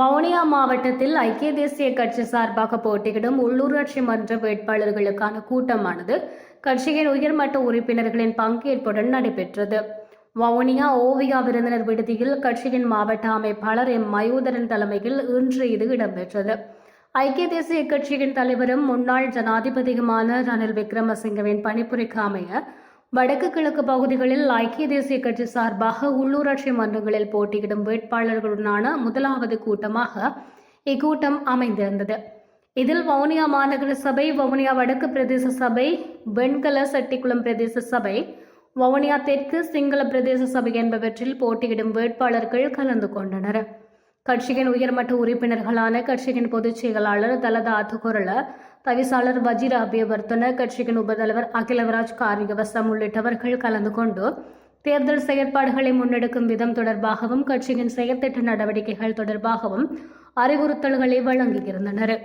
வவுனியா மாவட்டத்தில் ஐக்கிய தேசிய கட்சி சார்பாக போட்டியிடும் உள்ளூராட்சி மன்ற வேட்பாளர்களுக்கான கூட்டமானது கட்சியின் உயர்மட்ட உறுப்பினர்களின் பங்கேற்புடன் நடைபெற்றது. வவுனியா ஓவியா விருந்தினர் விடுதியில் கட்சியின் மாவட்ட அமைப்பாளர் எம் மயூதரன் தலைமையில் இன்று இது இடம்பெற்றது. ஐக்கிய தேசிய கட்சியின் தலைவரும் முன்னாள் ஜனாதிபதியுமான ரணில் விக்ரமசிங்கவின் பணிப்புரைக்கு அமைய வடக்கு கிழக்கு பகுதிகளில் ஐக்கிய தேசிய கட்சி சார்பாக உள்ளூராட்சி மன்றங்களில் போட்டியிடும் வேட்பாளர்களுடனான முதலாவது கூட்டமாக இக்கூட்டம் அமைந்திருந்தது. இதில் வவுனியா மாநகர சபை, வவுனியா வடக்கு பிரதேச சபை, வெண்கல செட்டிக்குளம் பிரதேச சபை, வவுனியா தெற்கு சிங்கள பிரதேச சபை என்பவற்றில் போட்டியிடும் வேட்பாளர்கள் கலந்து கொண்டனர். கட்சியின் உயர்மட்ட உறுப்பினர்களான கட்சியின் பொதுச் செயலாளர் தலதா அத்துக்குரல, தவிசாளர் வஜிர அபியவர்த்தன, கட்சியின் உபதலைவர் அகிலவராஜ் காரியவசம் உள்ளிட்டவர்கள் கலந்து கொண்டு தேர்தல் செயற்பாடுகளை முன்னெடுக்கும் விதம் தொடர்பாகவும் கட்சியின் செயற்திட்ட நடவடிக்கைகள் தொடர்பாகவும் அறிவுறுத்தல்களை வழங்கியிருந்தனர்.